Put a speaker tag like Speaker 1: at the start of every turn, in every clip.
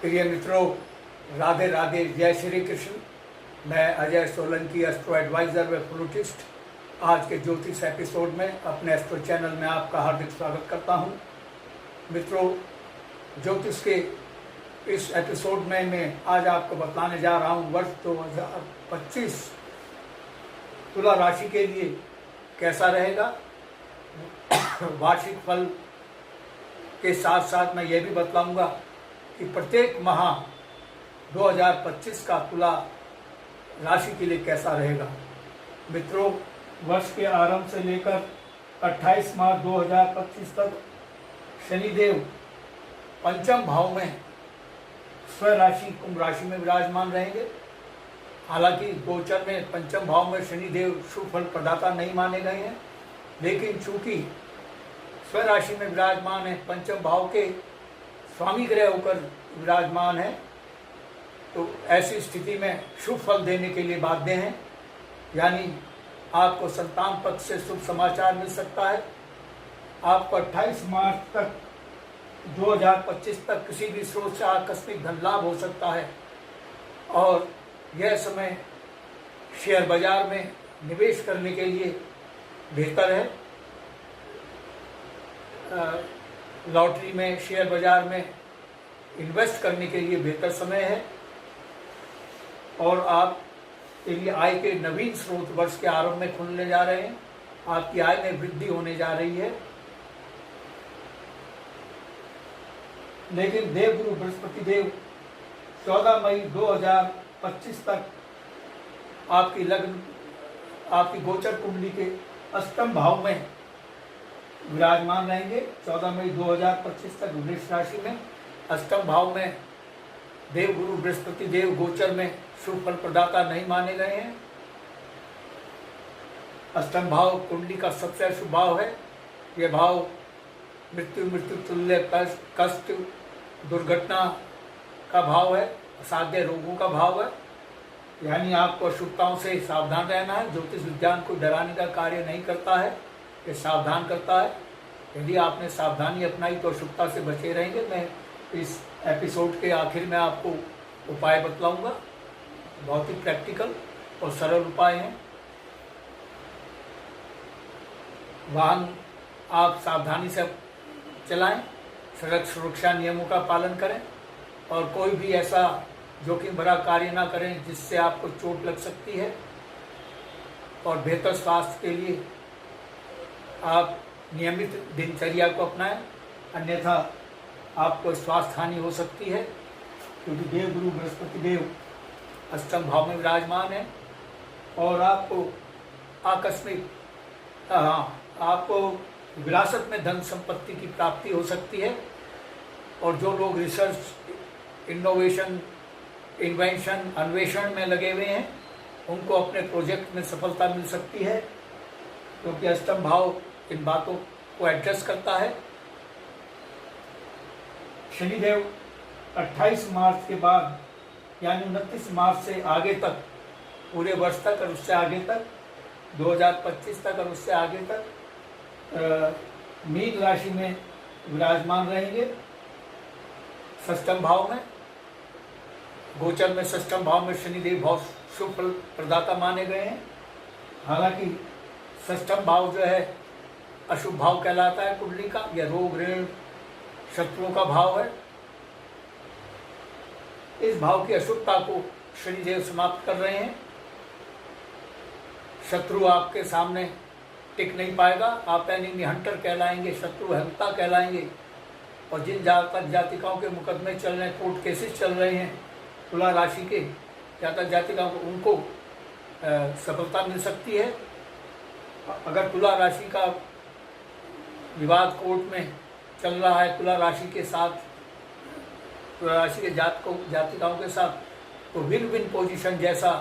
Speaker 1: प्रिय मित्रों, राधे राधे, जय श्री कृष्ण। मैं अजय सोलंकी, एस्ट्रो एडवाइज़र व फ्लूटिस्ट, आज के ज्योतिष एपिसोड में अपने एस्ट्रो चैनल में आपका हार्दिक स्वागत करता हूं। मित्रों, ज्योतिष के इस एपिसोड में मैं आज आपको बताने जा रहा हूं वर्ष 2025 तुला राशि के लिए कैसा रहेगा। वार्षिक फल के साथ साथ मैं ये भी बताऊंगा कि प्रत्येक माह 2025 का तुला राशि के लिए कैसा रहेगा। मित्रों, वर्ष के आरंभ से लेकर 28 मार्च 2025 तक शनिदेव पंचम भाव में स्वराशि कुंभ राशि में विराजमान रहेंगे। हालांकि गोचर में पंचम भाव में शनिदेव शुभ फल प्रदाता नहीं माने गए हैं, लेकिन चूंकि स्वराशि में विराजमान है, पंचम भाव के स्वामी ग्रह होकर विराजमान है, तो ऐसी स्थिति में शुभ फल देने के लिए बाध्य हैं। यानी आपको संतान पक्ष से शुभ समाचार मिल सकता है। आपको 28 मार्च तक 2025 तक किसी भी स्रोत से आकस्मिक धन लाभ हो सकता है और यह समय शेयर बाजार में निवेश करने के लिए बेहतर है। लॉटरी में, शेयर बाजार में इन्वेस्ट करने के लिए बेहतर समय है और आप के लिए आय के नवीन स्रोत वर्ष के आरंभ में खुलने जा रहे हैं। आपकी आय में वृद्धि होने जा रही है। लेकिन देवगुरु बृहस्पति देव 14 मई 2025 तक आपकी गोचर कुंडली के अष्टम भाव में विराजमान रहेंगे। 14 मई 2025 तक वृष राशि में अष्टम भाव में देवगुरु बृहस्पति देव गोचर में शुभ फल प्रदाता नहीं माने गए हैं। अष्टम भाव कुंडली का सबसे अशुभ भाव है। यह भाव मृत्यु तुल्य कष्ट, दुर्घटना का भाव है, असाध्य रोगों का भाव है। यानी आपको अशुभताओं से सावधान रहना है। ज्योतिष विज्ञान को डराने का कार्य नहीं करता है, ये सावधान करता है। यदि आपने सावधानी अपनाई तो अशुभता से बचे रहेंगे। मैं इस एपिसोड के आखिर में आपको उपाय बतलाऊंगा। बहुत ही प्रैक्टिकल और सरल उपाय हैं। वाहन आप सावधानी से चलाएं, सड़क सुरक्षा नियमों का पालन करें और कोई भी ऐसा जोखिम भरा कार्य ना करें जिससे आपको चोट लग सकती है। और बेहतर स्वास्थ्य के लिए आप नियमित दिनचर्या को अपनाएं, अन्यथा आपको स्वास्थ्य हानि हो सकती है, क्योंकि देवगुरु बृहस्पति देव अष्टम भाव में विराजमान है और आपको आपको विरासत में धन संपत्ति की प्राप्ति हो सकती है। और जो लोग रिसर्च, इनोवेशन, इन्वेंशन, अन्वेषण में लगे हुए हैं, उनको अपने प्रोजेक्ट में सफलता मिल सकती है, क्योंकि अष्टम भाव इन बातों को एडजस्ट करता है। शनिदेव 28 मार्च के बाद यानी 29 मार्च से आगे तक, पूरे वर्ष तक और उससे आगे तक, 2025 तक और उससे आगे तक मीन राशि में विराजमान रहेंगे। षष्ठम भाव में, गोचर में षष्ठम भाव में शनिदेव बहुत शुभ फल प्रदाता माने गए हैं। हालांकि षष्ठम भाव जो है अशुभ भाव कहलाता है कुंडली का। यह रोग, ऋण, शत्रुओं का भाव है। इस भाव की अशुभता को शनिदेव समाप्त कर रहे हैं। शत्रु आपके सामने टिक नहीं पाएगा। आप एनिमी हंटर कहलाएंगे, शत्रु हंता कहलाएंगे। और जिन जातक जातिकाओं के मुकदमे चल रहे हैं, कोर्ट केसेस चल रहे हैं, तुला राशि के जातक जातिकाओं को, उनको सफलता मिल सकती है। अगर तुला राशि का विवाद कोर्ट में चल रहा है तुला राशि के साथ, तुला राशि के जातिकाओं के साथ, तो विन विन पोजीशन जैसा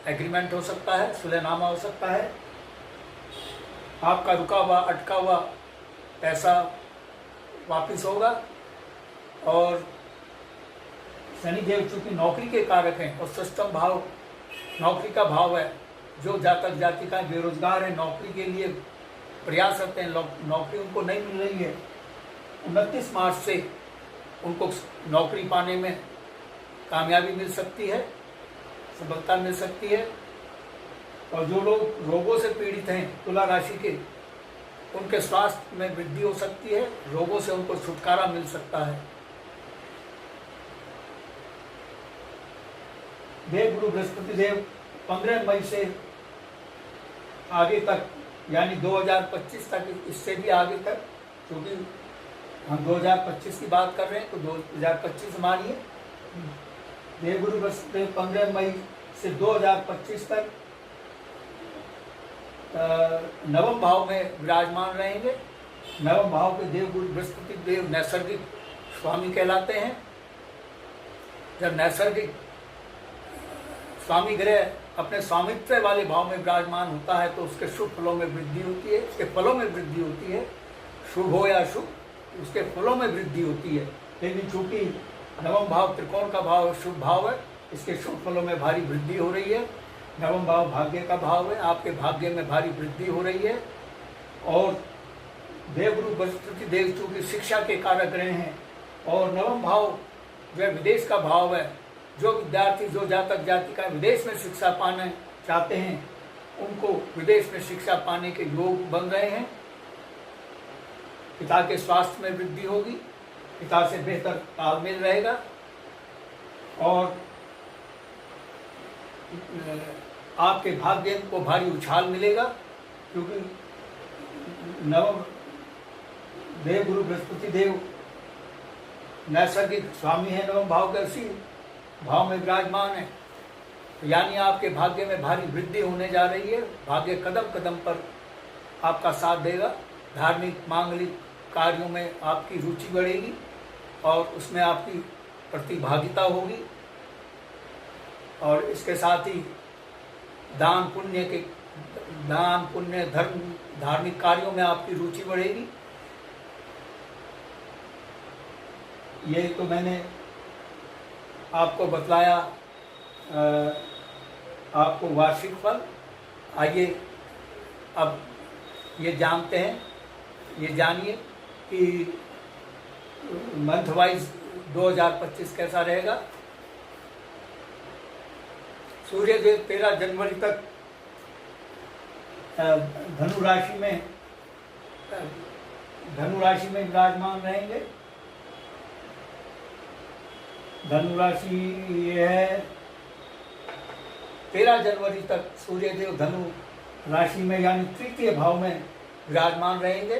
Speaker 1: एग्रीमेंट हो सकता है, सुलहनामा हो सकता है। आपका रुका हुआ, अटका हुआ पैसा वापस होगा। और शनिदेव चूंकि नौकरी के कारक हैं और षष्ठम भाव नौकरी का भाव है, जो जातक जातिकाएं बेरोजगार हैं, नौकरी के लिए प्रयासरत हैं, नौकरी उनको नहीं मिल रही है, 29 मार्च से उनको नौकरी पाने में कामयाबी मिल सकती है, सफलता मिल सकती है। और जो लोग रोगों से पीड़ित हैं तुला राशि के, उनके स्वास्थ्य में वृद्धि हो सकती है, रोगों से उनको छुटकारा मिल सकता है। देवगुरु बृहस्पति देव 15 मई से आगे तक, यानी 2025 तक, इससे भी आगे तक, क्योंकि हम 2025 की बात कर रहे हैं तो 2025 मानिए। देवगुरु बृहस्पति देव 15 मई से 2025 तक नवम भाव में विराजमान रहेंगे। नवम भाव के देवगुरु बृहस्पति देव नैसर्गिक स्वामी कहलाते हैं। जब नैसर्गिक स्वामी ग्रह अपने स्वामित्व वाले भाव में विराजमान होता है तो उसके शुभ फलों में वृद्धि होती है, उसके फलों में वृद्धि होती है। शुभ हो या अशुभ, उसके फलों में वृद्धि होती है। लेकिन चूंकि नवम भाव त्रिकोण का भाव शुभ भाव है, इसके शुभ फलों में भारी वृद्धि हो रही है। नवम भाव भाग्य का भाव है, आपके भाग्य में भारी वृद्धि हो रही है। और देवगुरु बृहस्पति देव चूंकि शिक्षा के कारक रहे हैं, और नवम भाव जो है विदेश का भाव है। जो विद्यार्थी, जो जातक जातिका विदेश में शिक्षा पाना चाहते हैं, उनको विदेश में शिक्षा पाने के योग बन रहे हैं। पिता के स्वास्थ्य में वृद्धि होगी, पिता से बेहतर तालमेल रहेगा, और आपके भाग्य को भारी उछाल मिलेगा, क्योंकि नवम देवगुरु बृहस्पति देव नैसर्गिक स्वामी है, नवम भाव के उसी भाव में विराजमान है। यानी आपके भाग्य में भारी वृद्धि होने जा रही है। भाग्य कदम कदम पर आपका साथ देगा। धार्मिक मांगलिक कार्यों में आपकी रुचि बढ़ेगी और उसमें आपकी प्रतिभागिता होगी। और इसके साथ ही दान पुण्य धर्म धार्मिक कार्यों में आपकी रुचि बढ़ेगी। ये तो मैंने आपको बतलाया आपको वार्षिक फल। आइए अब ये जानते हैं, ये जानिए कि मंथ वाइज 2025 कैसा रहेगा। सूर्यदेव 13 जनवरी तक धनु राशि में विराजमान रहेंगे। धनु राशि ये है, 13 जनवरी तक सूर्यदेव धनु राशि में यानी तृतीय भाव में विराजमान रहेंगे।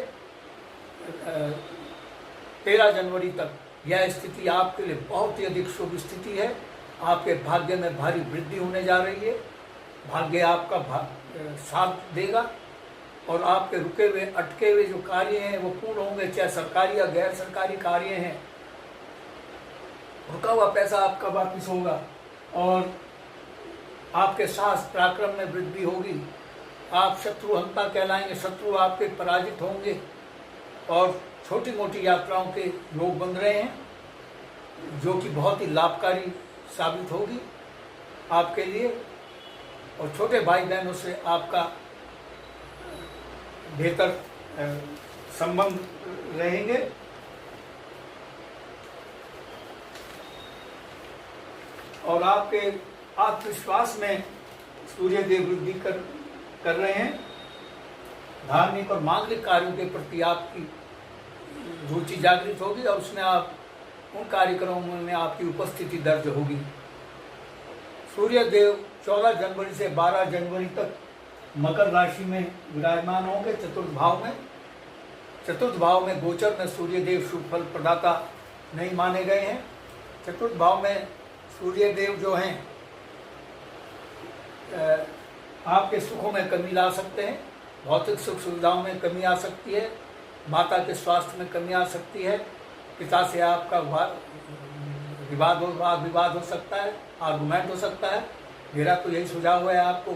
Speaker 1: 13 जनवरी तक यह स्थिति आपके लिए बहुत ही अधिक शुभ स्थिति है। आपके भाग्य में भारी वृद्धि होने जा रही है। भाग्य आपका साथ देगा और आपके रुके हुए अटके हुए जो कार्य हैं वो पूर्ण होंगे, चाहे सरकारी या गैर सरकारी कार्य हैं। रुका हुआ पैसा आपका वापिस होगा और आपके साहस पराक्रम में वृद्धि होगी। आप शत्रुहंता कहलाएंगे, शत्रु आपके पराजित होंगे और छोटी मोटी यात्राओं के योग बन रहे हैं, जो कि बहुत ही लाभकारी साबित होगी आपके लिए। और छोटे भाई बहनों से आपका बेहतर संबंध रहेंगे। और आपके आत्मविश्वास में सूर्यदेव वृद्धि कर रहे हैं। धार्मिक और मांगलिक कार्यों के प्रति आपकी रुचि जागृत होगी और उसमें आप उन कार्यक्रमों में आपकी उपस्थिति दर्ज होगी। सूर्यदेव 14 जनवरी से 12 जनवरी तक मकर राशि में विराजमान होंगे, चतुर्थ भाव में। चतुर्थ भाव में गोचर में सूर्यदेव शुभ फल प्रदाता नहीं माने गए हैं। चतुर्थ भाव में सूर्यदेव जो हैं आपके सुखों में कमी ला सकते हैं। भौतिक सुख सुविधाओं में कमी आ सकती है, माता के स्वास्थ्य में कमी आ सकती है, पिता से आपका वाद विवाद हो सकता है, आर्गूमेंट हो सकता है। मेरा तो यही सुझाव है आपको,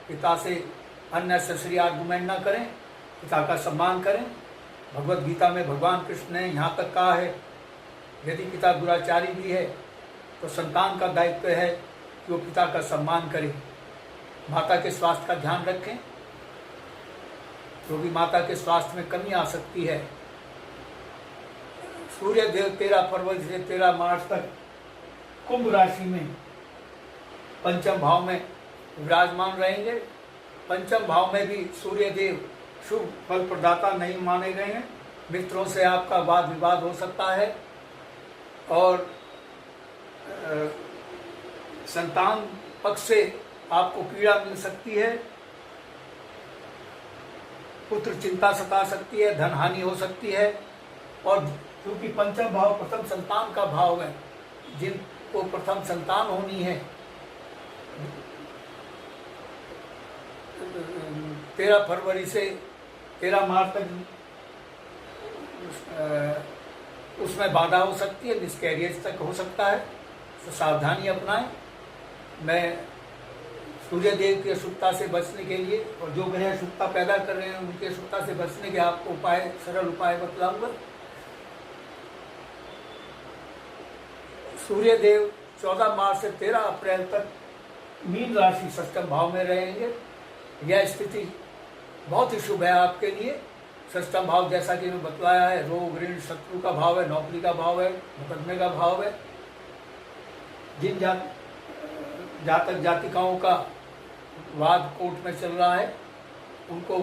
Speaker 1: पिता से अननेसेसरी आर्गूमेंट ना करें, पिता का सम्मान करें। भगवत गीता में भगवान कृष्ण ने यहाँ तक कहा है, यदि पिता दुराचारी भी है तो संतान का दायित्व है कि वो पिता का सम्मान करे। माता के स्वास्थ्य का ध्यान रखें, क्योंकि माता के स्वास्थ्य में कमी आ सकती है। सूर्य देव 13 फरवरी से 13 मार्च तक कुंभ राशि में पंचम भाव में विराजमान रहेंगे। पंचम भाव में भी सूर्य देव शुभ फल प्रदाता नहीं माने गए हैं। मित्रों से आपका वाद विवाद हो सकता है और संतान पक्ष से आपको पीड़ा मिल सकती है, पुत्र चिंता सता सकती है, धन हानि हो सकती है। और क्योंकि पंचम भाव प्रथम संतान का भाव है, जिनको प्रथम संतान होनी है, 13 फरवरी से 13 मार्च तक उसमें बाधा हो सकती है, मिसकैरियज तक हो सकता है, तो सावधानी अपनाएं। मैं सूर्य देव की अशुभता से बचने के लिए और जो ग्रह अशुभता पैदा कर रहे हैं उनकी अशुभता से बचने के आपको उपाय, सरल उपाय बतलाऊंगा। सूर्य देव 14 मार्च से 13 अप्रैल तक मीन राशि षष्ठम भाव में रहेंगे। यह स्थिति बहुत ही शुभ है आपके लिए। षष्ठम भाव जैसा कि मैं बतलाया है, रोग ऋण शत्रु का भाव है, नौकरी का भाव है, मुकदमे का भाव है। जिन जातक जातिकाओं का वाद कोर्ट में चल रहा है उनको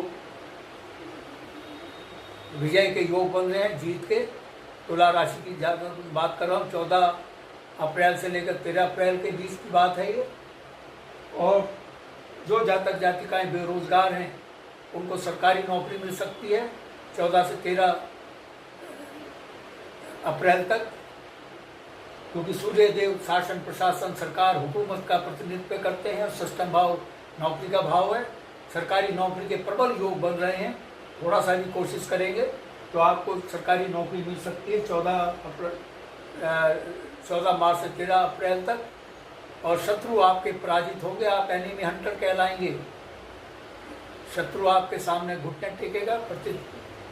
Speaker 1: विजय के योग बन रहे हैं, जीत के। तुला राशि की बात कर रहा हूँ, 14 अप्रैल से लेकर 13 अप्रैल के बीच की बात है ये। और जो जातक जातिकाएं बेरोजगार हैं उनको सरकारी नौकरी मिल सकती है 14 से 13 अप्रैल तक, क्योंकि सूर्य देव शासन प्रशासन सरकार हुकूमत का प्रतिनिधित्व करते हैं। षष्ठम भाव नौकरी का भाव है, सरकारी नौकरी के प्रबल योग बन रहे हैं। थोड़ा सा भी कोशिश करेंगे तो आपको सरकारी नौकरी मिल सकती है 14 मार्च से 13 अप्रैल तक। और शत्रु आपके पराजित होंगे, आप एनिमी हंटर कहलाएंगे। शत्रु आपके सामने घुटने टेकेगा,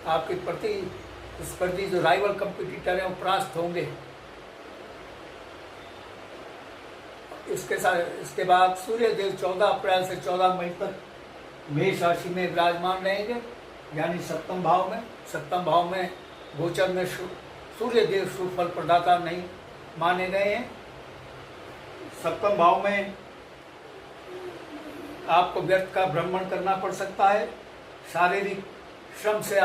Speaker 1: आपके प्रतिस्पर्धी जो राइवल कंपटीटर हैं वो परास्त होंगे। इसके बाद सूर्य देव 14 अप्रैल से 14 मई तक मेष राशि में विराजमान रहेंगे, यानी सप्तम भाव में। सप्तम भाव में गोचर में सूर्य देव शुभ फल प्रदाता नहीं माने गए हैं। सप्तम भाव में आपको व्यर्थ का भ्रमण करना पड़ सकता है। शारीरिक श्रम से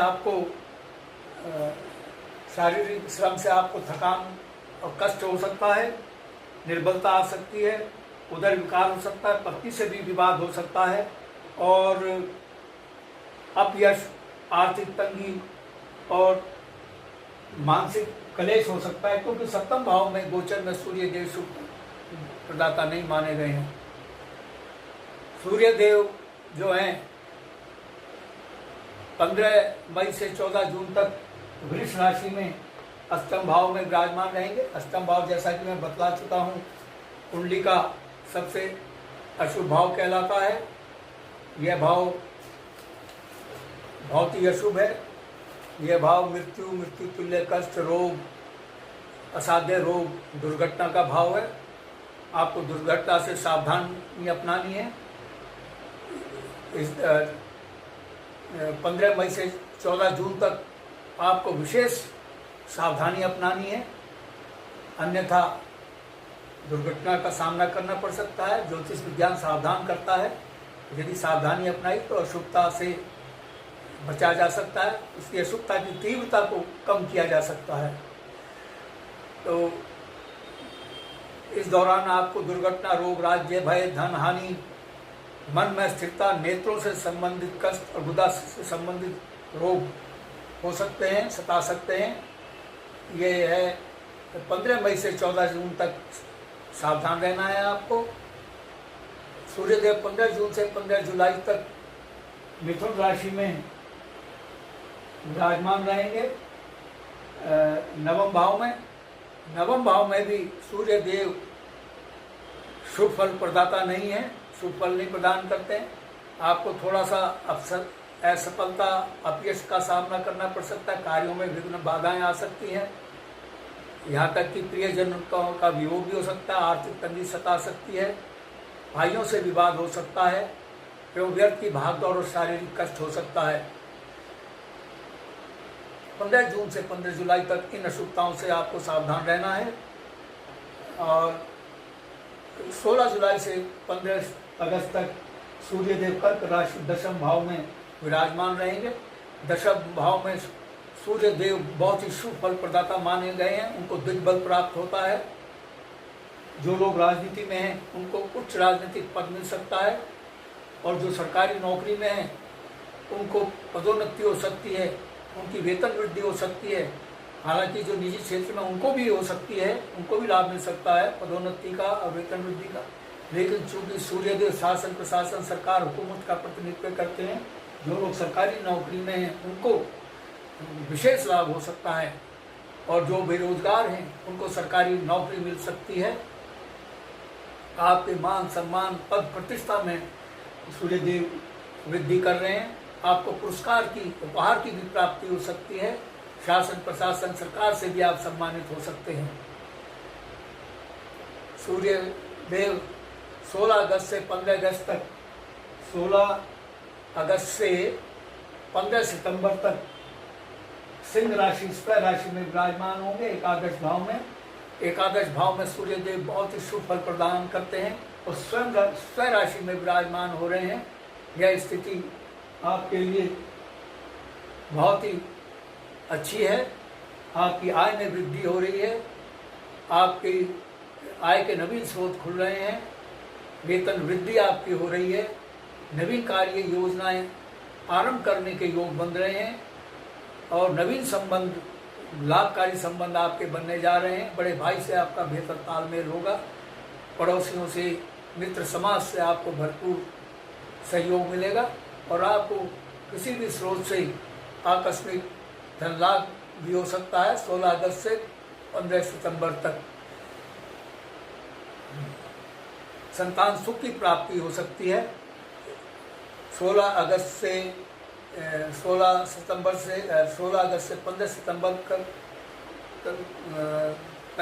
Speaker 1: आपको थकान और कष्ट हो सकता है, निर्बलता आ सकती है, उदर विकार हो सकता है, पत्नी से भी विवाद हो सकता है और अपयश, आर्थिक तंगी और मानसिक कलेश हो सकता है, क्योंकि सप्तम भाव में गोचर में सूर्य देव शुभ प्रदाता नहीं माने गए हैं। सूर्य देव जो हैं 15 मई से 14 जून तक वृष राशि में अष्टम भाव में विराजमान रहेंगे। अष्टम भाव जैसा कि मैं बतला चुका हूँ, कुंडली का सबसे अशुभ भाव कहलाता है। यह भाव बहुत ही अशुभ है। यह भाव मृत्यु तुल्य कष्ट, रोग, असाध्य रोग, दुर्घटना का भाव है। आपको दुर्घटना से सावधानी अपनानी है। इस 15 मई से 14 जून तक आपको विशेष सावधानी अपनानी है, अन्यथा दुर्घटना का सामना करना पड़ सकता है। ज्योतिष विज्ञान सावधान करता है, यदि सावधानी अपनाई तो अशुभता से बचा जा सकता है, उसकी अशुभता की तीव्रता को कम किया जा सकता है। तो इस दौरान आपको दुर्घटना, रोग, राज्य भय, धन हानि, मन में स्थिरता, नेत्रों से संबंधित कष्ट और गुदा से संबंधित रोग हो सकते हैं, सता सकते हैं। ये है 15 मई से 14 जून तक सावधान रहना है आपको। सूर्यदेव 15 जून से 15 जुलाई तक मिथुन राशि में विराजमान रहेंगे नवम भाव में। नवम भाव में भी सूर्य देव शुभ फल प्रदाता नहीं है, शुभ फल नहीं प्रदान करते हैं। आपको थोड़ा सा असफलता, अपयश का सामना करना पड़ सकता है, कार्यों में विघ्न बाधाएं आ सकती हैं, यहाँ तक कि प्रियजनों का वियोग भी हो सकता है, आर्थिक तंगी सता सकती है, भाइयों से विवाद हो सकता है, एवं व्यर्थ की भागदौड़ और शारीरिक कष्ट हो सकता है। 15 जून से 15 जुलाई तक इन अशुभताओं से आपको सावधान रहना है। और 16 जुलाई से 15 अगस्त तक सूर्यदेव कर्क राशि दशम भाव में विराजमान रहेंगे। दशम भाव में सूर्यदेव बहुत ही शुभ फल प्रदाता माने गए हैं, उनको दिग्बल प्राप्त होता है। जो लोग राजनीति में हैं उनको उच्च राजनीतिक पद मिल सकता है, और जो सरकारी नौकरी में हैं उनको पदोन्नति हो सकती है, उनकी वेतन वृद्धि हो सकती है। हालांकि जो निजी क्षेत्र में उनको भी हो सकती है, उनको भी लाभ मिल सकता है पदोन्नति का और वेतन वृद्धि का। लेकिन चूंकि सूर्यदेव शासन प्रशासन सरकार हुकूमत का प्रतिनिधित्व करते हैं, जो लोग सरकारी नौकरी में हैं उनको विशेष लाभ हो सकता है, और जो बेरोजगार हैं उनको सरकारी नौकरी मिल सकती है। आपके मान सम्मान पद प्रतिष्ठा में सूर्यदेव वृद्धि कर रहे हैं। आपको पुरस्कार की उपहार की भी प्राप्ति हो सकती है। शासन प्रशासन सरकार से भी आप सम्मानित हो सकते हैं। सूर्यदेव 16 अगस्त से 15 अगस्त तक 16 अगस्त से 15 सितंबर तक सिंह राशि स्व राशि में विराजमान होंगे, एकादश भाव में। एकादश भाव में सूर्यदेव बहुत ही शुभ फल प्रदान करते हैं और स्वयं स्व राशि में विराजमान हो रहे हैं। यह स्थिति आपके लिए बहुत ही अच्छी है। आपकी आय में वृद्धि हो रही है, आपकी आय के नवीन स्रोत खुल रहे हैं, वेतन वृद्धि आपकी हो रही है, नवीन कार्य योजनाएं आरंभ करने के योग बन रहे हैं, और नवीन संबंध लाभकारी संबंध आपके बनने जा रहे हैं। बड़े भाई से आपका बेहतर तालमेल होगा, पड़ोसियों से, मित्र समाज से आपको भरपूर सहयोग मिलेगा, और आपको किसी भी स्रोत से आकस्मिक धन लाभ भी हो सकता है। 16 अगस्त से 15 सितंबर तक संतान सुख की प्राप्ति हो सकती है। 16 अगस्त से 16 अगस्त से 15 सितंबर तक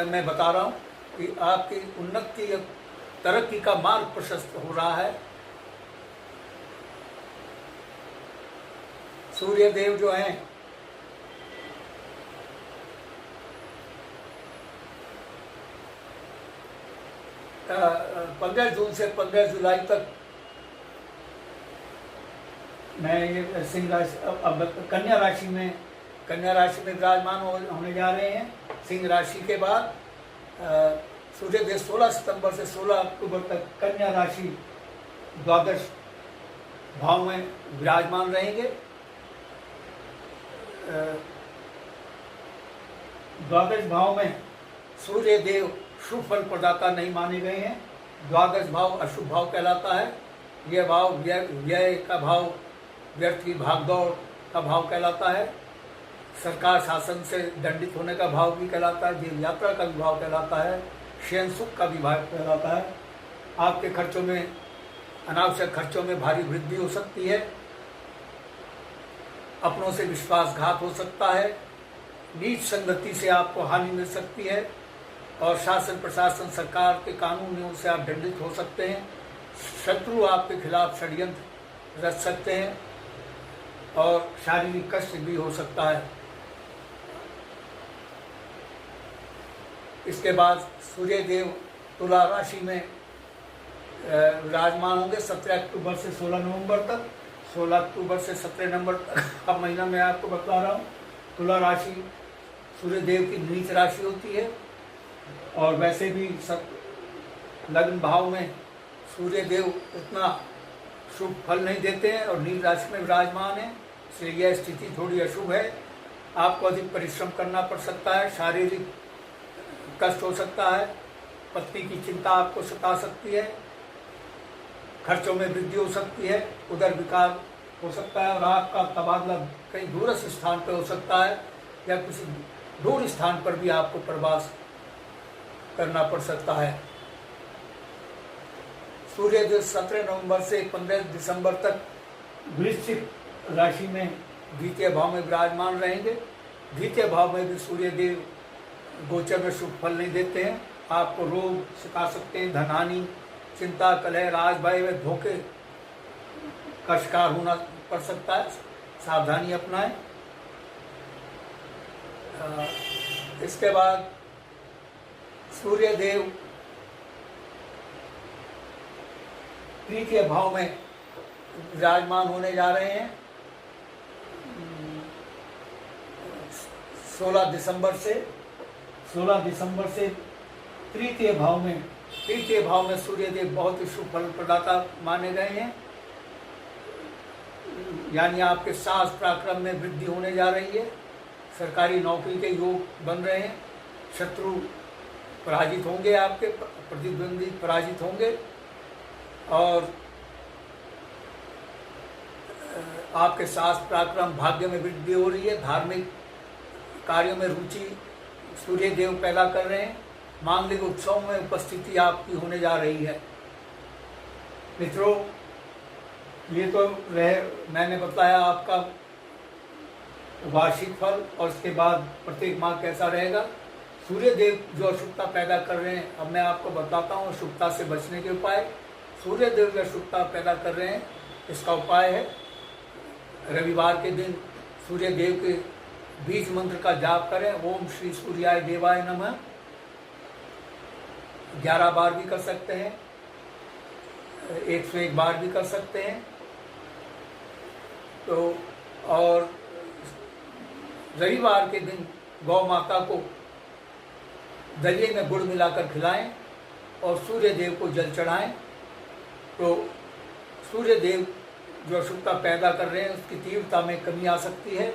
Speaker 1: मैं बता रहा हूँ कि आपकी उन्नति या तरक्की का मार्ग प्रशस्त हो रहा है। सूर्यदेव जो हैं आ, 15 जून से 15 जुलाई तक मैं ये सिंह राशि अब कन्या राशि में विराजमान होने जा रहे हैं। सिंह राशि के बाद सूर्यदेव 16 सितंबर से 16 अक्टूबर तक कन्या राशि द्वादश भाव में विराजमान रहेंगे। द्वादश भाव में सूर्यदेव शुभ फल प्रदाता नहीं माने गए हैं। द्वादश भाव अशुभ भाव कहलाता है। यह भाव व्यय का भाव, व्यर्थ की भागदौड़ का भाव कहलाता है। सरकार शासन से दंडित होने का भाव भी कहलाता है। जीव यात्रा का भी भाव कहलाता है। शयन सुख का भी भाव कहलाता है। आपके खर्चों में, अनावश्यक खर्चों में भारी वृद्धि हो सकती है। अपनों से विश्वासघात हो सकता है। नीच संगति से आपको हानि मिल सकती है, और शासन प्रशासन सरकार के कानूनों से आप दंडित हो सकते हैं। शत्रु आपके खिलाफ षड्यंत्र रच सकते हैं, और शारीरिक कष्ट भी हो सकता है। इसके बाद सूर्यदेव तुला राशि में विराजमान होंगे 17 अक्टूबर से 16 नवंबर तक। 16 अक्टूबर से 17 नवंबर तक अब महीना मैं आपको बता रहा हूँ। तुला राशि सूर्यदेव की नीच राशि होती है, और वैसे भी लग्न भाव में सूर्यदेव उतना शुभ फल नहीं देते हैं, और नीच राशि में विराजमान है, इसलिए यह स्थिति थोड़ी अशुभ है। आपको अधिक परिश्रम करना पड़ सकता है, शारीरिक कष्ट हो सकता है, पत्नी की चिंता आपको सता सकती है, खर्चों में वृद्धि हो सकती है, उदर विकार हो सकता है, और आपका तबादला कहीं दूरस्थ स्थान पर हो सकता है, या किसी दूर स्थान पर भी आपको प्रवास करना पड़ सकता है। सूर्यदेव 17 नवंबर से 15 दिसंबर तक वृश्चिक राशि में द्वितीय भाव में विराजमान रहेंगे। द्वितीय भाव में भी सूर्यदेव गोचर में शुभ फल नहीं देते हैं। आपको रोग सिखा सकते हैं, धनहानि, चिंता, कलह, राज भय व धोखे का शिकार होना पड़ सकता है। सावधानी अपनाएं। इसके बाद सूर्य देव तृतीय भाव में विराजमान होने जा रहे हैं 16 दिसंबर से तृतीय भाव में सूर्य देव बहुत ही शुभ फल प्रदाता माने गए हैं। यानी आपके साहस पराक्रम में वृद्धि होने जा रही है। सरकारी नौकरी के योग बन रहे हैं। शत्रु पराजित होंगे, आपके प्रतिद्वंदी पराजित होंगे और आपके साहस पराक्रम भाग्य में वृद्धि हो रही है। धार्मिक कार्यों में रुचि सूर्य देव पैदा कर रहे हैं। मांगलिक उत्सव में उपस्थिति आपकी होने जा रही है। मित्रों, ये तो मैंने बताया आपका वार्षिक फल और उसके बाद प्रत्येक माह कैसा रहेगा। सूर्य देव जो अशुभता पैदा कर रहे हैं, अब मैं आपको बताता हूँ अशुभता से बचने के उपाय। सूर्य देव जो अशुभता पैदा कर रहे हैं, इसका उपाय है रविवार के दिन सूर्य देव के बीज मंत्र का जाप करें। ओम श्री सूर्याय देवाय नमः 11 बार भी कर सकते हैं, 101 बार भी कर सकते हैं। तो और रविवार के दिन गौ माता को दलिए में गुड़ मिलाकर खिलाएं और सूर्य देव को जल चढ़ाएं। तो सूर्य देव जो अशुभता पैदा कर रहे हैं, उसकी तीव्रता में कमी आ सकती है।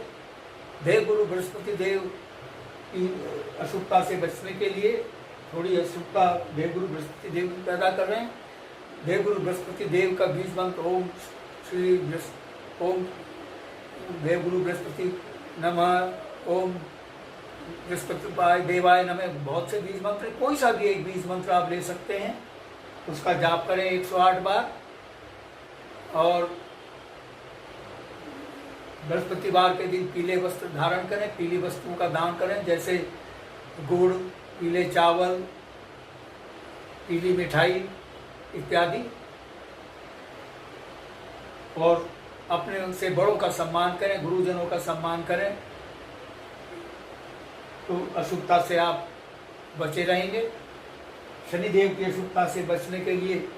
Speaker 1: देवगुरु बृहस्पति देव की अशुभता से बचने के लिए थोड़ी अशुभता देवगुरु बृहस्पति देव पैदा कर रहे हैं। देवगुरु बृहस्पति देव का बीज मंत्र ओम देवगुरु बृहस्पति नमः, ओम बृहस्पति देवाय नमः, बहुत से बीज मंत्र, कोई सा भी एक बीज मंत्र आप ले सकते हैं, उसका जाप करें 108 बार। और बृहस्पतिवार के दिन पीले वस्त्र धारण करें, पीली वस्तुओं का दान करें, जैसे गुड़, पीले चावल, पीली मिठाई इत्यादि। और अपने उनसे बड़ों का सम्मान करें, गुरुजनों का सम्मान करें, तो अशुभता से आप बचे रहेंगे। शनिदेव की अशुभता से बचने के लिए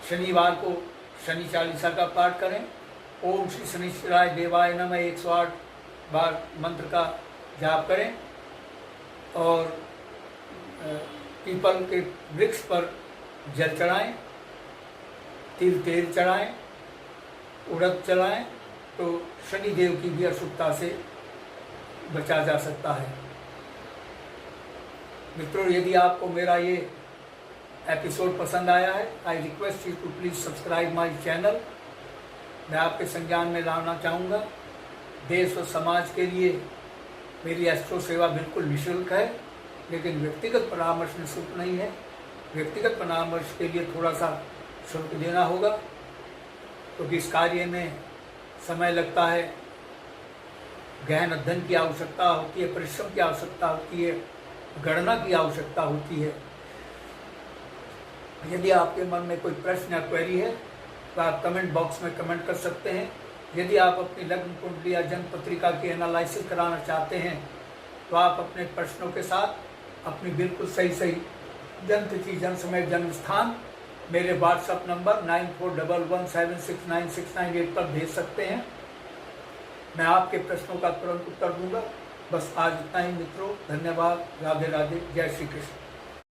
Speaker 1: शनिवार को शनि चालीसा का पाठ करें। ओम श्री शनिश्चराय देवाय नमः 108 बार मंत्र का जाप करें और पीपल के वृक्ष पर जल चढ़ाएं, तिल तेल चढ़ाएं, उड़द चढ़ाएं, तो शनिदेव की भी अशुभता से बचा जा सकता है। मित्रों, यदि आपको मेरा ये एपिसोड पसंद आया है, I request you to please subscribe my channel. मैं आपके संज्ञान में लाना चाहूँगा, देश और समाज के लिए मेरी एस्ट्रो सेवा बिल्कुल निःशुल्क है, लेकिन व्यक्तिगत परामर्श निःशुल्क नहीं है। व्यक्तिगत परामर्श के लिए थोड़ा सा शुल्क देना होगा, क्योंकि इस कार्य में समय लगता है, गहन अध्ययन की आवश्यकता होती है, परिश्रम की आवश्यकता होती है, गणना की आवश्यकता होती है। यदि आपके मन में कोई प्रश्न या क्वेरी है तो आप कमेंट बॉक्स में कमेंट कर सकते हैं। यदि आप अपनी लग्न कुंडली या जन्म पत्रिका की एनालिसिस कराना चाहते हैं तो आप अपने प्रश्नों के साथ अपनी बिल्कुल सही जन्म तिथि, जन्म समय, जन्म स्थान मेरे व्हाट्सएप नंबर 9411769698 पर भेज सकते हैं। मैं आपके प्रश्नों का तुरंत उत्तर दूंगा। बस आज इतना ही मित्रों, धन्यवाद। राधे राधे, जय श्री कृष्ण।